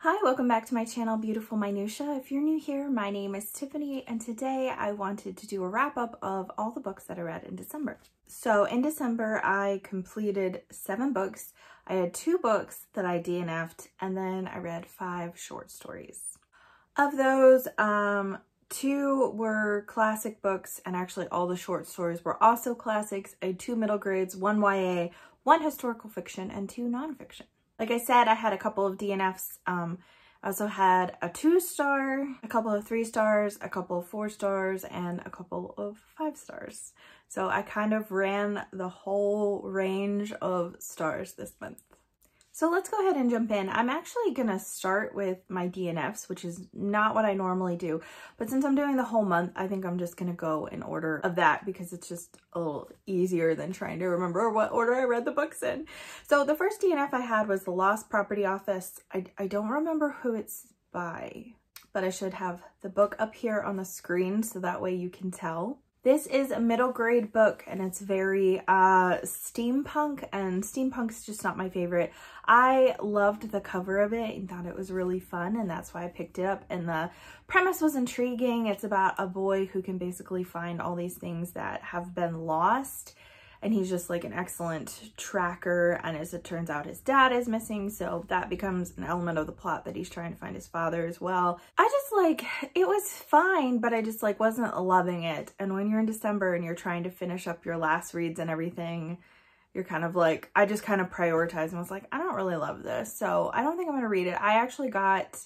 Hi, welcome back to my channel, Beautiful Minutia. If you're new here, my name is Tiffany, and today I wanted to do a wrap up of all the books that I read in December. So in December, I completed 7 books. I had 2 books that I DNF'd, and then I read 5 short stories. Of those, 2 were classic books, and actually all the short stories were also classics. I had 2 middle grades, 1 YA, 1 historical fiction, and 2 nonfiction. Like I said, I had a couple of DNFs. I also had a 2-star, a couple of 3 stars, a couple of 4 stars, and a couple of 5 stars. So I kind of ran the whole range of stars this month. So let's go ahead and jump in. I'm actually gonna start with my DNFs, which is not what I normally do. But since I'm doing the whole month, I think I'm just gonna go in order of that because it's just a little easier than trying to remember what order I read the books in. So the first DNF I had was The Lost Property Office. I don't remember who it's by, but I should have the book up here on the screen so that way you can tell. This is a middle grade book and it's very steampunk, and steampunk's just not my favorite. I loved the cover of it and thought it was really fun, and that's why I picked it up. And the premise was intriguing. It's about a boy who can basically find all these things that have been lost. And he's just like an excellent tracker, and as it turns out his dad is missing, so that becomes an element of the plot that he's trying to find his father as well. I just like, it was fine, but I just like wasn't loving it. And when you're in December and you're trying to finish up your last reads and everything, you're kind of like, I just kind of prioritized and was like, I don't really love this, so I don't think I'm gonna read it. I actually got,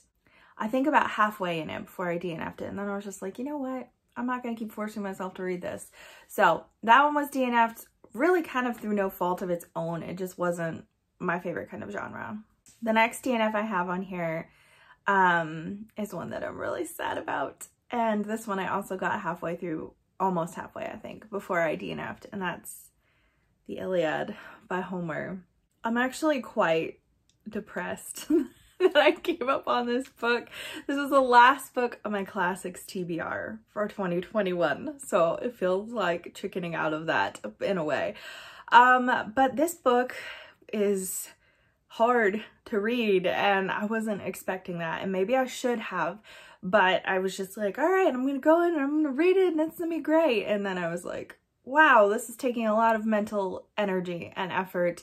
I think about halfway in it before I DNF'd it, and then I was just like, you know what? I'm not gonna keep forcing myself to read this. So that one was DNF'd. Really kind of through no fault of its own. It just wasn't my favorite kind of genre. The next DNF I have on here is one that I'm really sad about. And this one I also got halfway through, almost halfway I think, before I DNF'd, and that's the Iliad by Homer. I'm actually quite depressed that I gave up on this book. This is the last book of my classics TBR for 2021, so it feels like chickening out of that in a way. But this book is hard to read, and I wasn't expecting that, and maybe I should have, but I was just like, all right, I'm gonna go in and I'm gonna read it and it's gonna be great. And then I was like, wow, this is taking a lot of mental energy and effort.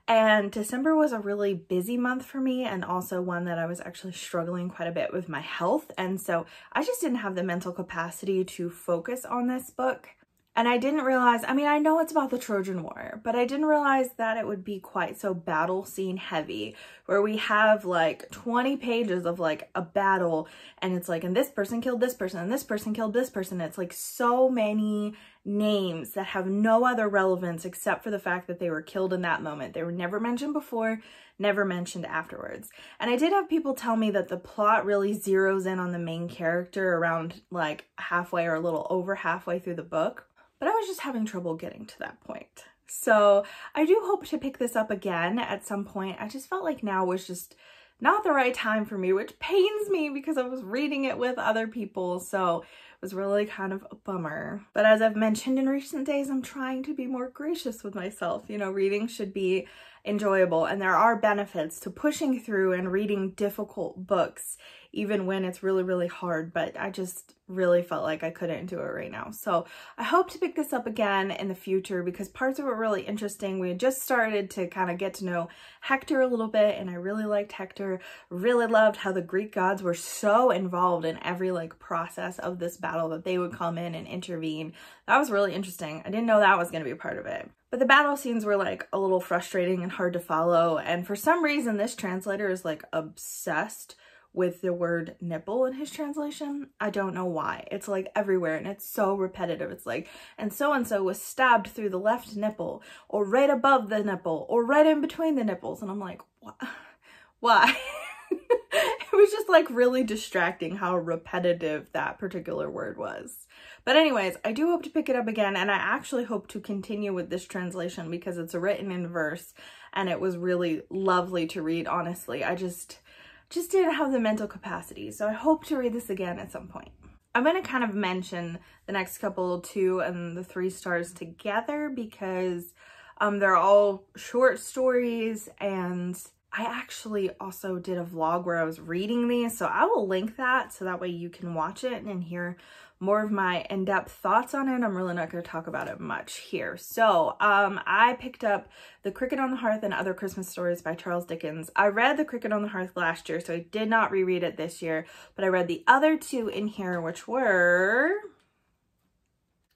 And December was a really busy month for me, and also one that I was actually struggling quite a bit with my health. And so I just didn't have the mental capacity to focus on this book. And I didn't realize, I mean, I know it's about the Trojan War, but I didn't realize that it would be quite so battle scene heavy, where we have like 20 pages of like a battle, and it's like, and this person killed this person, and this person killed this person. It's like so many names that have no other relevance except for the fact that they were killed in that moment. They were never mentioned before, never mentioned afterwards. And I did have people tell me that the plot really zeroes in on the main character around like halfway or a little over halfway through the book. But I was just having trouble getting to that point. So I do hope to pick this up again at some point. I just felt like now was just not the right time for me, which pains me because I was reading it with other people. So it was really kind of a bummer. But as I've mentioned in recent days, I'm trying to be more gracious with myself. You know, reading should be enjoyable, and there are benefits to pushing through and reading difficult books, even when it's really, really hard. But I just really felt like I couldn't do it right now. So I hope to pick this up again in the future because parts of it were really interesting. We had just started to kind of get to know Hector a little bit, and I really liked Hector. Really loved how the Greek gods were so involved in every like process of this battle, that they would come in and intervene. That was really interesting. I didn't know that was going to be a part of it. But the battle scenes were like a little frustrating and hard to follow. And for some reason, this translator is like obsessed with the word nipple in his translation. I don't know why. It's like everywhere and it's so repetitive. It's like, and so was stabbed through the left nipple, or right above the nipple, or right in between the nipples. And I'm like, what? Why? It was just like really distracting how repetitive that particular word was. But anyways, I do hope to pick it up again, and I actually hope to continue with this translation because it's written in verse and it was really lovely to read, honestly. I just didn't have the mental capacity, so I hope to read this again at some point. I'm going to kind of mention the next couple, 2 and the 3 stars together because they're all short stories, and I actually also did a vlog where I was reading these, so I will link that so that way you can watch it and hear more of my in-depth thoughts on it. I'm really not going to talk about it much here. So I picked up The Cricket on the Hearth and Other Christmas Stories by Charles Dickens. I read The Cricket on the Hearth last year, so I did not reread it this year, but I read the other two in here, which were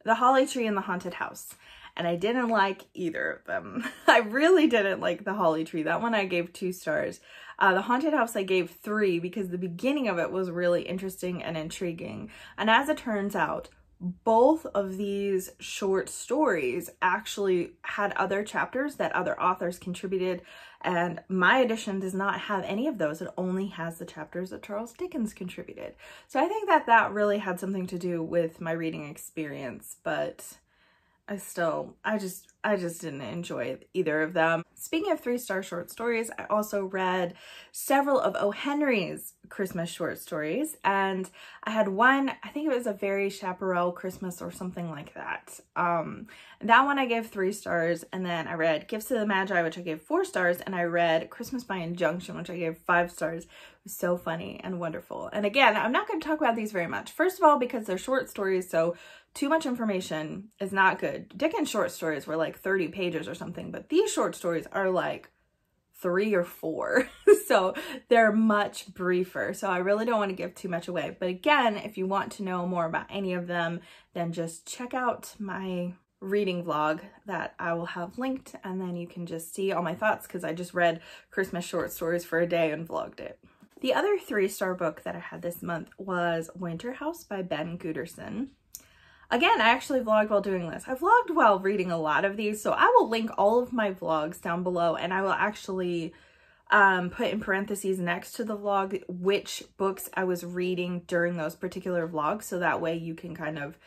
The Holly Tree and The Haunted House. And I didn't like either of them. I really didn't like The Holly Tree. That one I gave 2 stars. The Haunted House I gave 3 because the beginning of it was really interesting and intriguing. And as it turns out, both of these short stories actually had other chapters that other authors contributed, and my edition does not have any of those. It only has the chapters that Charles Dickens contributed. So I think that that really had something to do with my reading experience, but I just didn't enjoy either of them. Speaking of 3-star short stories, I also read several of Ohenry's Christmas short stories, and I had one, I think it was A Very Chaparral Christmas or something like that. That one I gave 3 stars, and then I read Gifts to the Magi, which I gave 4 stars, and I read Christmas by Injunction, which I gave 5 stars. It was so funny and wonderful. And again, I'm not going to talk about these very much. First of all, because they're short stories, so too much information is not good. Dickens' short stories were like 30 pages or something, but these short stories are like 3 or 4. So they're much briefer. So I really don't want to give too much away. But again, if you want to know more about any of them, then just check out my reading vlog that I will have linked, and then you can just see all my thoughts because I just read Christmas short stories for a day and vlogged it. The other 3-star book that I had this month was Winter House by Ben Gooderson. Again, I actually vlogged while doing this. I vlogged while reading a lot of these, so I will link all of my vlogs down below, and I will actually put in parentheses next to the vlog which books I was reading during those particular vlogs, so that way you can kind of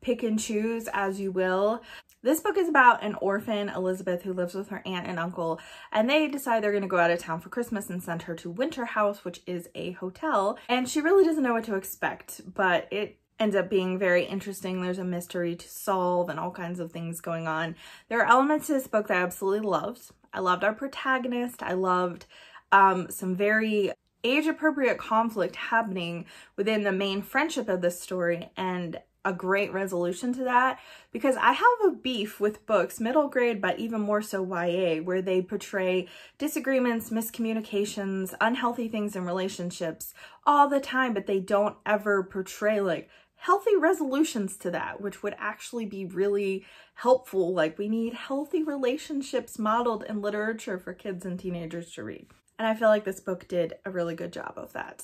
pick and choose as you will. This book is about an orphan, Elizabeth, who lives with her aunt and uncle, and they decide they're going to go out of town for Christmas and send her to Winter House, which is a hotel, and she really doesn't know what to expect, but it ends up being very interesting. There's a mystery to solve and all kinds of things going on. There are elements to this book that I absolutely loved. I loved our protagonist. I loved some very age-appropriate conflict happening within the main friendship of this story, and a great resolution to that, because I have a beef with books, middle grade, but even more so YA, where they portray disagreements, miscommunications, unhealthy things in relationships all the time, but they don't ever portray like healthy resolutions to that, which would actually be really helpful. Like, we need healthy relationships modeled in literature for kids and teenagers to read. And I feel like this book did a really good job of that.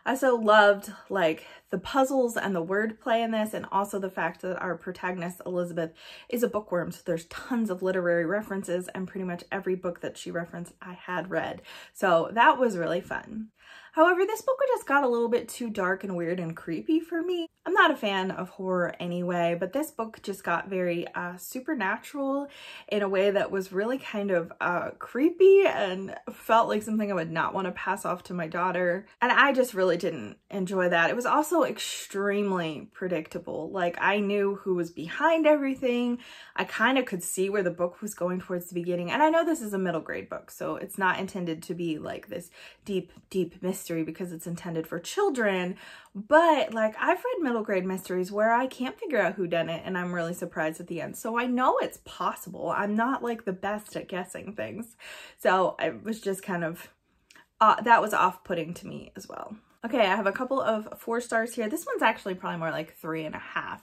I also loved like the puzzles and the wordplay in this, and also the fact that our protagonist Elizabeth is a bookworm, so there's tons of literary references, and pretty much every book that she referenced I had read. So that was really fun. However, this book just got a little bit too dark and weird and creepy for me. I'm not a fan of horror anyway, but this book just got very supernatural in a way that was really kind of creepy and felt like something I would not want to pass off to my daughter. And I just really didn't enjoy that. It was also extremely predictable. Like, I knew who was behind everything. I kind of could see where the book was going towards the beginning. And I know this is a middle grade book, so it's not intended to be like this deep, deep mystery because it's intended for children. But like, I've read middle grade mysteries where I can't figure out who done it and I'm really surprised at the end. So I know it's possible. I'm not like the best at guessing things. So I was just kind of, that was off-putting to me as well. Okay, I have a couple of 4 stars here. This one's actually probably more like 3.5.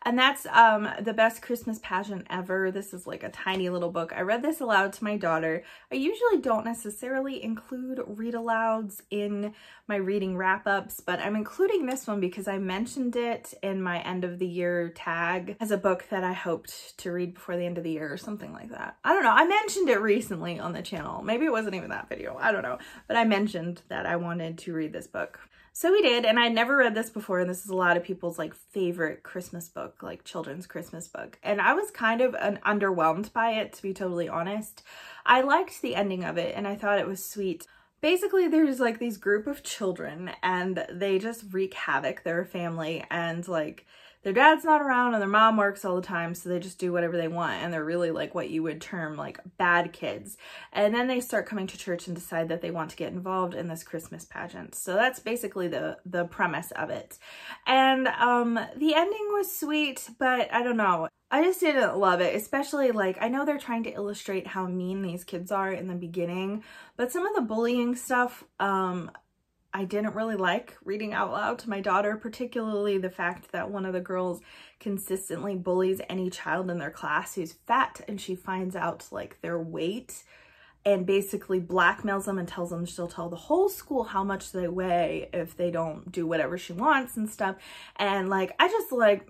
And that's The Best Christmas Pageant Ever. This is like a tiny little book. I read this aloud to my daughter. I usually don't necessarily include read-alouds in my reading wrap-ups, but I'm including this one because I mentioned it in my end of the year tag as a book that I hoped to read before the end of the year or something like that. I don't know. I mentioned it recently on the channel. Maybe it wasn't even that video. I don't know. But I mentioned that I wanted to read this book. So we did, and I'd never read this before, and this is a lot of people's like favorite Christmas book, like children's Christmas book. And I was kind of underwhelmed by it, to be totally honest. I liked the ending of it, and I thought it was sweet. Basically, there's like these group of children, and they just wreak havoc. They're a family, and like their dad's not around and their mom works all the time, so they just do whatever they want, and they're really like what you would term like bad kids. And then they start coming to church and decide that they want to get involved in this Christmas pageant. So that's basically the premise of it. And the ending was sweet, but I don't know. I just didn't love it, especially like, I know they're trying to illustrate how mean these kids are in the beginning, but some of the bullying stuff, I didn't really like reading out loud to my daughter, particularly the fact that one of the girls consistently bullies any child in their class who's fat, and she finds out like their weight and basically blackmails them and tells them she'll tell the whole school how much they weigh if they don't do whatever she wants and stuff. And like, I just like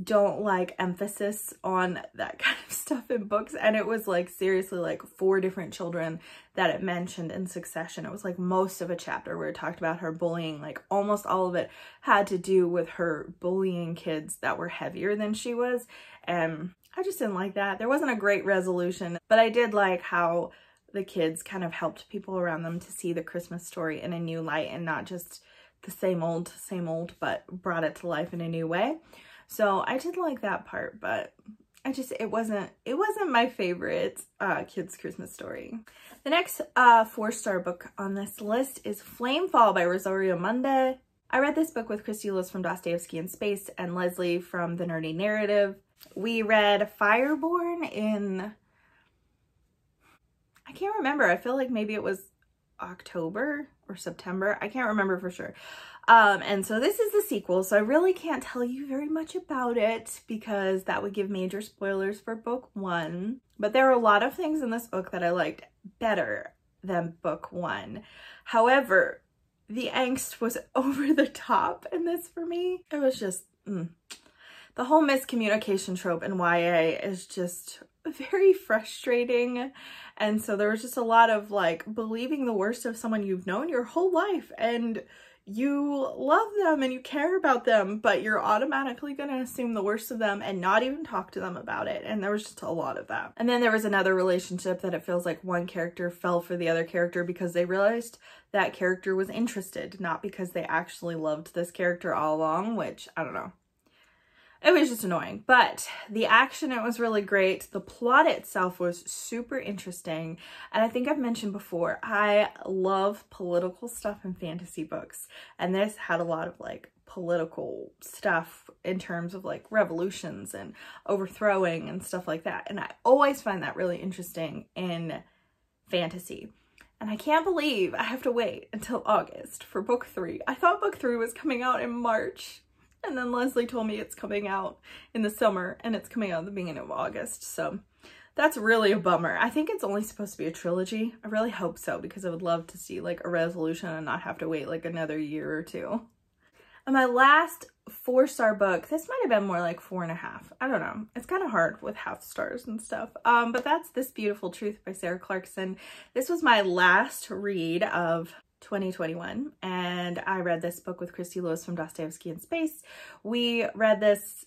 don't like emphasis on that kind of stuff in books. And it was like seriously like 4 different children that it mentioned in succession. It was like most of a chapter where it talked about her bullying. Like almost all of it had to do with her bullying kids that were heavier than she was. And I just didn't like that. There wasn't a great resolution, but I did like how the kids kind of helped people around them to see the Christmas story in a new light and not just the same old, but brought it to life in a new way. So I did like that part, but it wasn't my favorite kids Christmas story. The next 4-star book on this list is Flamefall by Rosario Munde. I read this book with Christy Lewis from Dostoevsky in Space and Leslie from The Nerdy Narrative. We read Fireborn in, I can't remember. I feel like maybe it was October or September. I can't remember for sure. And so this is the sequel, so I really can't tell you very much about it because that would give major spoilers for book 1. But there are a lot of things in this book that I liked better than book 1. However, the angst was over the top in this for me. It was just, the whole miscommunication trope in YA is just very frustrating. And so there was just a lot of like believing the worst of someone you've known your whole life, and you love them and you care about them, but you're automatically going to assume the worst of them and not even talk to them about it. And there was just a lot of that. And then there was another relationship that it feels like one character fell for the other character because they realized that character was interested, not because they actually loved this character all along, which I don't know. It was just annoying, but the action, it was really great. The plot itself was super interesting. And I think I've mentioned before, I love political stuff in fantasy books. And this had a lot of like political stuff in terms of like revolutions and overthrowing and stuff like that. And I always find that really interesting in fantasy. And I can't believe I have to wait until August for book 3. I thought book 3 was coming out in March. And then Leslie told me it's coming out in the summer and it's coming out at the beginning of August. So that's really a bummer. I think it's only supposed to be a trilogy. I really hope so because I would love to see like a resolution and not have to wait like another year or 2. And my last 4-star book, this might have been more like 4.5. I don't know. It's kind of hard with half stars and stuff. But that's This Beautiful Truth by Sarah Clarkson. This was my last read of 2021, and I read this book with Christy Lewis from Dostoevsky in Space. We read this,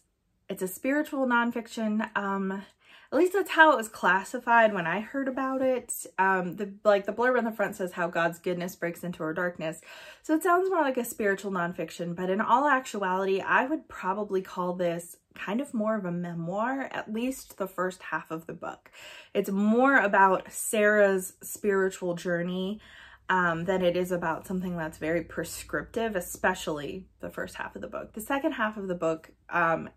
it's a spiritual nonfiction, at least that's how it was classified when I heard about it. The blurb on the front says how God's goodness breaks into our darkness. So it sounds more like a spiritual nonfiction, but in all actuality, I would probably call this kind of more of a memoir, at least the first half of the book. It's more about Sarah's spiritual journey than it is about something that's very prescriptive, especially the first half of the book. The second half of the book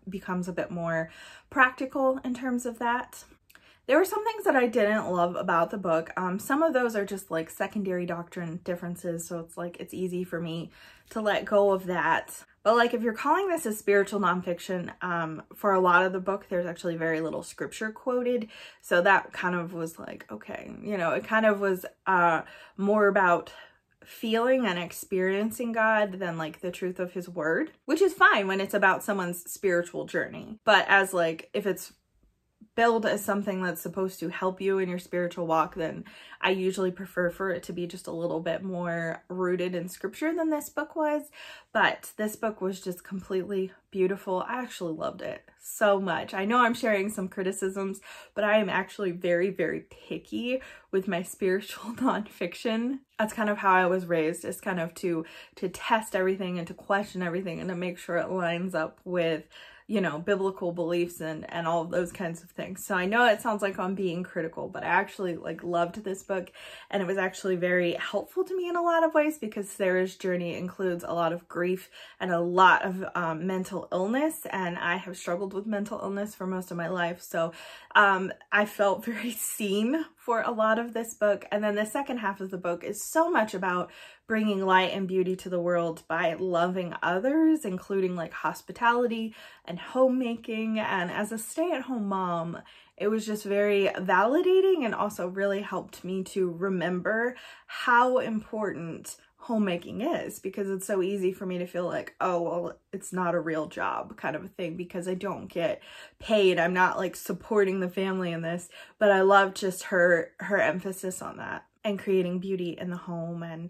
becomes a bit more practical in terms of that. There were some things that I didn't love about the book. Some of those are just like secondary doctrine differences, so it's like it's easy for me to let go of that. But like if you're calling this a spiritual nonfiction, for a lot of the book, there's actually very little scripture quoted. So that kind of was like, okay, you know, it kind of was more about feeling and experiencing God than like the truth of his word, which is fine when it's about someone's spiritual journey. But as like, if it's billed as something that's supposed to help you in your spiritual walk, then I usually prefer for it to be just a little bit more rooted in scripture than this book was. But this book was just completely beautiful. I actually loved it so much. I know I'm sharing some criticisms, but I am actually very, very picky with my spiritual nonfiction. That's kind of how I was raised, is kind of to test everything and to question everything and to make sure it lines up with, you know, biblical beliefs and all of those kinds of things. So I know it sounds like I'm being critical, but I actually like loved this book, and it was actually very helpful to me in a lot of ways because Sarah's journey includes a lot of grief and a lot of mental illness, and I have struggled with mental illness for most of my life. So I felt very seen for a lot of this book. And then the second half of the book is so much about bringing light and beauty to the world by loving others, including like hospitality and homemaking. And as a stay-at-home mom, it was just very validating and also really helped me to remember how important homemaking is, because it's so easy for me to feel like, oh, well, it's not a real job kind of a thing because I don't get paid. I'm not like supporting the family in this, but I love just her emphasis on that and creating beauty in the home. And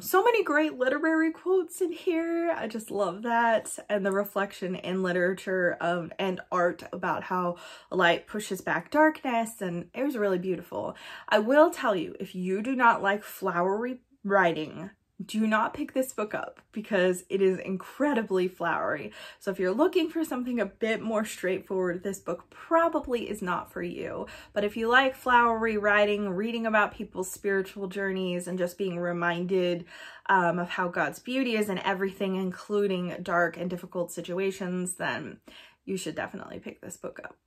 so many great literary quotes in here. I just love that. And the reflection in literature and art about how light pushes back darkness. And it was really beautiful. I will tell you, if you do not like flowery writing, do not pick this book up because it is incredibly flowery. So if you're looking for something a bit more straightforward, this book probably is not for you. But if you like flowery writing, reading about people's spiritual journeys, and just being reminded of how God's beauty is in everything, including dark and difficult situations, then you should definitely pick this book up.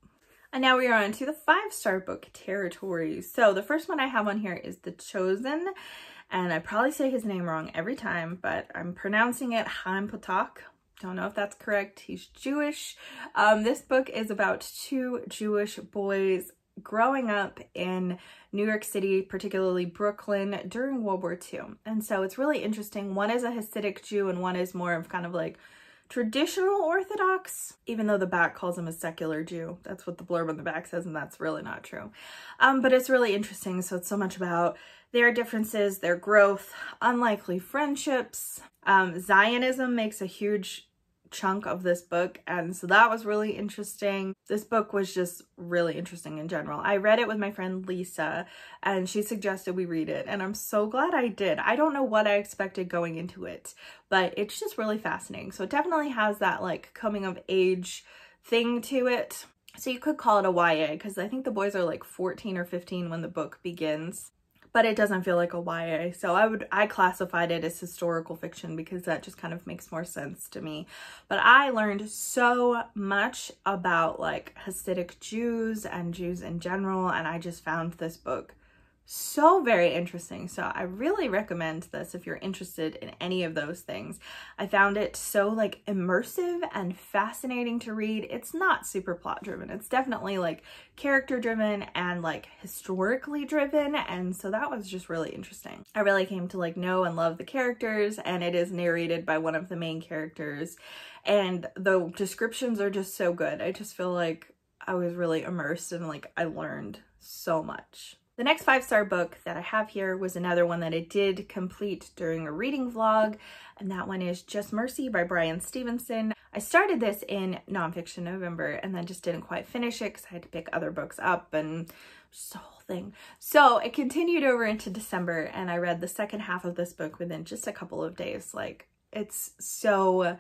And now we are on to the 5-star book territory. So the first one I have on here is The Chosen. And I probably say his name wrong every time, but I'm pronouncing it Chaim Potok. Don't know if that's correct. He's Jewish. This book is about 2 Jewish boys growing up in New York City, particularly Brooklyn, during World War II. And so it's really interesting. One is a Hasidic Jew and one is more of kind of like traditional Orthodox, even though the back calls him a secular Jew. That's what the blurb on the back says, and that's really not true. But it's really interesting. So it's so much about their differences, their growth, unlikely friendships. Zionism makes a huge chunk of this book, and so that was really interesting. This book was just really interesting in general. I read it with my friend Lisa, and she suggested we read it, and I'm so glad I did. I don't know what I expected going into it, but it's just really fascinating. So it definitely has that like coming of age thing to it. So you could call it a YA, because I think the boys are like 14 or 15 when the book begins. But it doesn't feel like a YA. So I classified it as historical fiction because that just kind of makes more sense to me. But I learned so much about like Hasidic Jews and Jews in general, and I just found this book so very interesting. So I really recommend this if you're interested in any of those things. I found it so like immersive and fascinating to read. It's not super plot driven. It's definitely like character driven and like historically driven. And so that was just really interesting. I really came to like know and love the characters, and it is narrated by one of the main characters. And the descriptions are just so good. I just feel like I was really immersed and like I learned so much. The next 5-star book that I have here was another one that I did complete during a reading vlog, and that one is Just Mercy by Brian Stevenson. I started this in nonfiction November and then just didn't quite finish it because I had to pick other books up and just the whole thing. So it continued over into December, and I read the second half of this book within just a couple of days. Like, it's so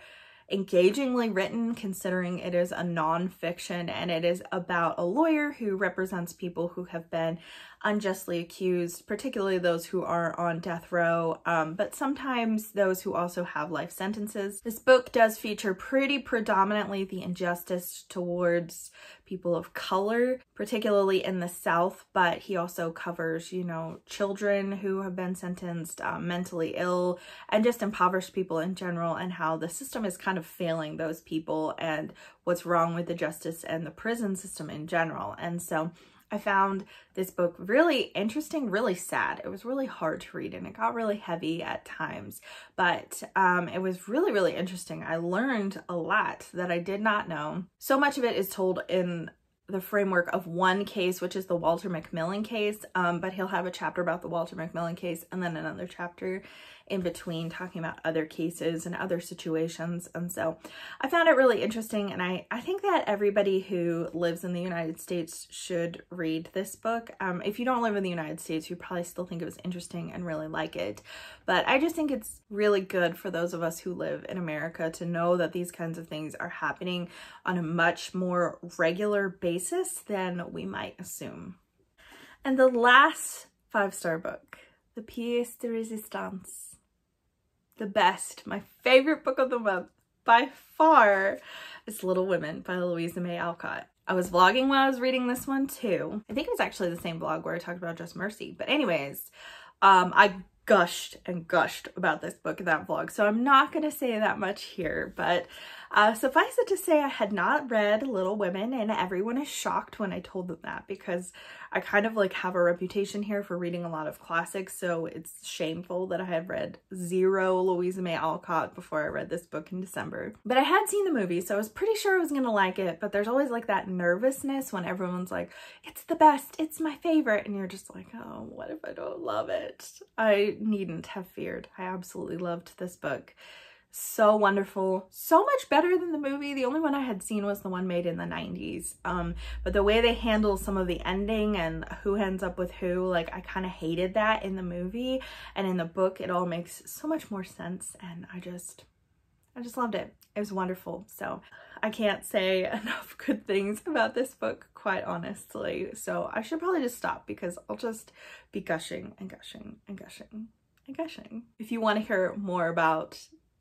engagingly written considering it is a nonfiction, and it is about a lawyer who represents people who have been unjustly accused, particularly those who are on death row, but sometimes those who also have life sentences. This book does feature pretty predominantly the injustice towards people of color, particularly in the South, but he also covers, you know, children who have been sentenced, mentally ill, and just impoverished people in general, and how the system is kind of failing those people and what's wrong with the justice and the prison system in general. And so I found this book really interesting, really sad. It was really hard to read and it got really heavy at times, but it was really, really interesting. I learned a lot that I did not know. So much of it is told in the framework of one case, which is the Walter McMillan case, but he'll have a chapter about the Walter McMillan case and then another chapter in between, talking about other cases and other situations. And so I found it really interesting, and I think that everybody who lives in the United States should read this book. If you don't live in the United States, you probably still think it was interesting and really like it. But I just think it's really good for those of us who live in America to know that these kinds of things are happening on a much more regular basis than we might assume. And the last 5-star book, the pièce de résistance, the best, my favorite book of the month by far, is Little Women by Louisa May Alcott. I was vlogging when I was reading this one too. I think it was actually the same vlog where I talked about Just Mercy. But anyways, I gushed and gushed about this book in that vlog, so I'm not going to say that much here, but suffice it to say I had not read Little Women, and everyone is shocked when I told them that, because I kind of like have a reputation here for reading a lot of classics, so it's shameful that I had read 0 Louisa May Alcott before I read this book in December. But I had seen the movie, so I was pretty sure I was gonna like it, but there's always like that nervousness when everyone's like, it's the best, it's my favorite, and you're just like, oh, what if I don't love it? I needn't have feared. I absolutely loved this book. So wonderful, so much better than the movie. The only one I had seen was the one made in the 90s. But the way they handle some of the ending and who ends up with who, like I kind of hated that in the movie, and in the book it all makes so much more sense, and I just loved it. It was wonderful. So I can't say enough good things about this book, quite honestly. So I should probably just stop, because I'll just be gushing and gushing and gushing and gushing. If you want to hear more about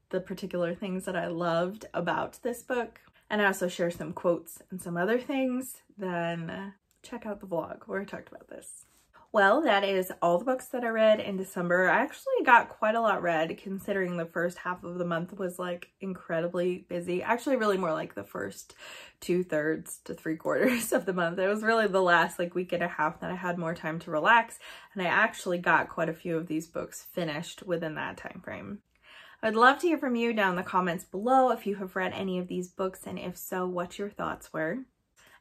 the particular things that I loved about this book, and I also share some quotes and some other things, then check out the vlog where I talked about this. Well, that is all the books that I read in December. I actually got quite a lot read, considering the first half of the month was like incredibly busy. Actually, really more like the first 2/3 to 3/4 of the month. It was really the last like week and a half that I had more time to relax, and I actually got quite a few of these books finished within that time frame. I'd love to hear from you down in the comments below if you have read any of these books, and if so, what your thoughts were,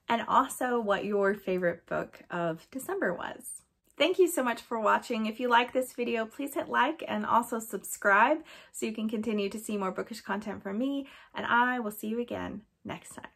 and also what your favorite book of December was. Thank you so much for watching. If you like this video, please hit like and also subscribe so you can continue to see more bookish content from me, and I will see you again next time.